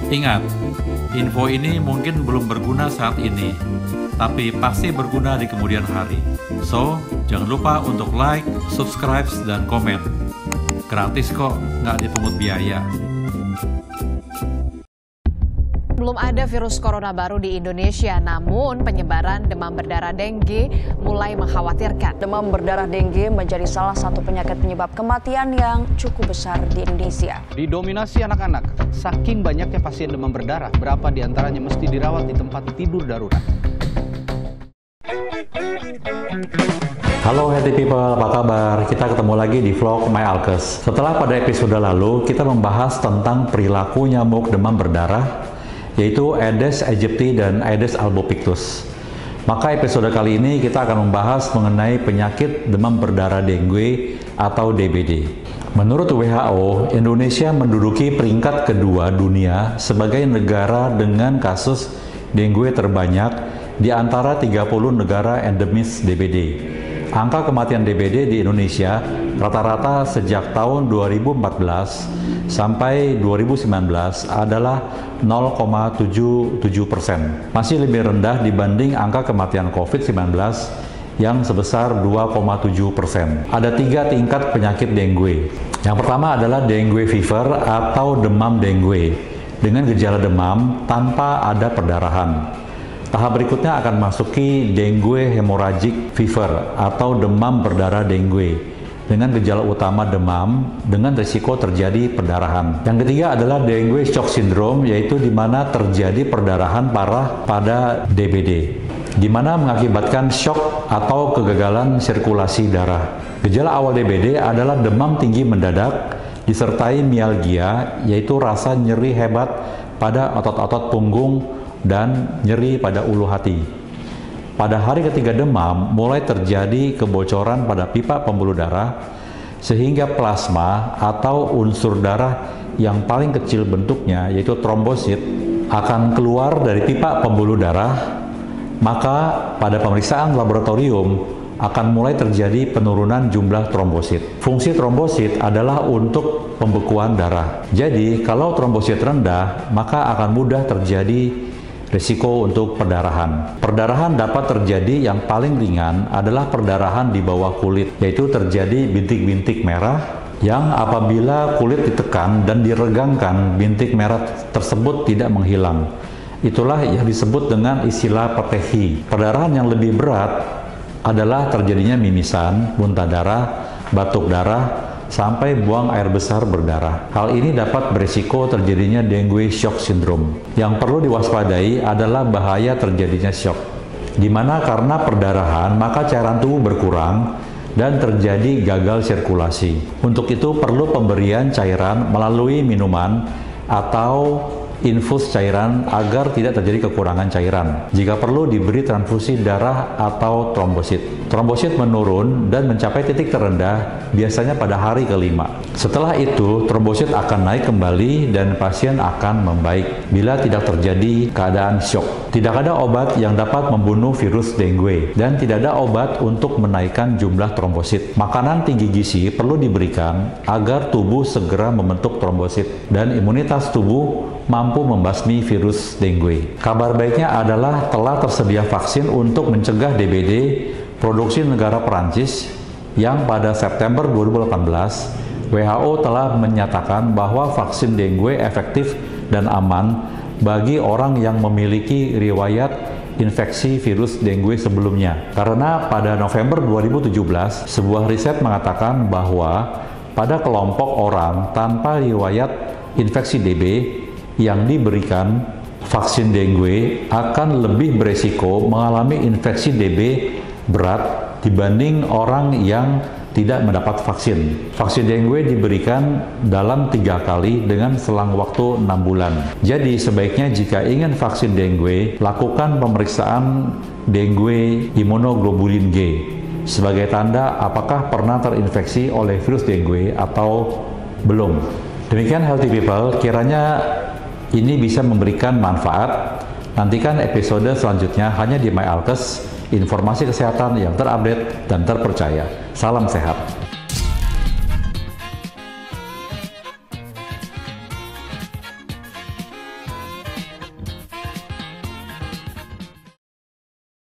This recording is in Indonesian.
Ingat, info ini mungkin belum berguna saat ini, tapi pasti berguna di kemudian hari. So, jangan lupa untuk like, subscribe, dan komen. Gratis kok, nggak dipungut biaya. Belum ada virus corona baru di Indonesia, namun penyebaran demam berdarah dengue mulai mengkhawatirkan. Demam berdarah dengue menjadi salah satu penyakit penyebab kematian yang cukup besar di Indonesia. Didominasi anak-anak, saking banyaknya pasien demam berdarah, berapa di antaranya mesti dirawat di tempat tidur darurat. Halo Healthy People, apa kabar? Kita ketemu lagi di vlog My Alkes. Setelah pada episode lalu, kita membahas tentang perilaku nyamuk demam berdarah, yaitu Aedes aegypti dan Aedes albopictus. Maka episode kali ini kita akan membahas mengenai penyakit demam berdarah dengue atau DBD. Menurut WHO, Indonesia menduduki peringkat kedua dunia sebagai negara dengan kasus dengue terbanyak di antara 30 negara endemis DBD. Angka kematian DBD di Indonesia rata-rata sejak tahun 2014 sampai 2019 adalah 0,77%. Masih lebih rendah dibanding angka kematian COVID-19 yang sebesar 2,7%. Ada 3 tingkat penyakit dengue. Yang pertama adalah dengue fever atau demam dengue dengan gejala demam tanpa ada perdarahan. Tahap berikutnya akan masuki dengue hemorrhagic fever atau demam berdarah dengue dengan gejala utama demam dengan risiko terjadi perdarahan. Yang ketiga adalah dengue shock syndrome, yaitu di mana terjadi perdarahan parah pada DBD, di mana mengakibatkan shock atau kegagalan sirkulasi darah. Gejala awal DBD adalah demam tinggi mendadak disertai mialgia, yaitu rasa nyeri hebat pada otot-otot punggung dan nyeri pada ulu hati. Pada hari ketiga demam, mulai terjadi kebocoran pada pipa pembuluh darah, sehingga plasma atau unsur darah yang paling kecil bentuknya, yaitu trombosit, akan keluar dari pipa pembuluh darah. Maka pada pemeriksaan laboratorium akan mulai terjadi penurunan jumlah trombosit. Fungsi trombosit adalah untuk pembekuan darah. Jadi, kalau trombosit rendah, maka akan mudah terjadi risiko untuk perdarahan. Perdarahan dapat terjadi, yang paling ringan adalah perdarahan di bawah kulit, yaitu terjadi bintik-bintik merah yang apabila kulit ditekan dan diregangkan, bintik merah tersebut tidak menghilang. Itulah yang disebut dengan istilah petehi. Perdarahan yang lebih berat adalah terjadinya mimisan, muntah darah, batuk darah, sampai buang air besar berdarah. Hal ini dapat berisiko terjadinya dengue shock syndrome. Yang perlu diwaspadai adalah bahaya terjadinya shock, di mana karena perdarahan maka cairan tubuh berkurang dan terjadi gagal sirkulasi. Untuk itu perlu pemberian cairan melalui minuman atau infus cairan agar tidak terjadi kekurangan cairan. Jika perlu diberi transfusi darah atau trombosit. Trombosit menurun dan mencapai titik terendah biasanya pada hari kelima. Setelah itu, trombosit akan naik kembali dan pasien akan membaik bila tidak terjadi keadaan shock. Tidak ada obat yang dapat membunuh virus dengue dan tidak ada obat untuk menaikkan jumlah trombosit. Makanan tinggi gizi perlu diberikan agar tubuh segera membentuk trombosit dan imunitas tubuh mampu membasmi virus dengue. Kabar baiknya adalah telah tersedia vaksin untuk mencegah DBD produksi negara Perancis yang pada September 2018 WHO telah menyatakan bahwa vaksin dengue efektif dan aman bagi orang yang memiliki riwayat infeksi virus dengue sebelumnya. Karena pada November 2017 sebuah riset mengatakan bahwa pada kelompok orang tanpa riwayat infeksi DB yang diberikan vaksin dengue akan lebih beresiko mengalami infeksi DB berat dibanding orang yang tidak mendapat vaksin. Vaksin dengue diberikan dalam 3 kali dengan selang waktu 6 bulan. Jadi sebaiknya jika ingin vaksin dengue, lakukan pemeriksaan dengue imunoglobulin G sebagai tanda apakah pernah terinfeksi oleh virus dengue atau belum. Demikian Healthy People, kiranya ini bisa memberikan manfaat. Nantikan episode selanjutnya hanya di My Alkes, informasi kesehatan yang terupdate dan terpercaya. Salam sehat.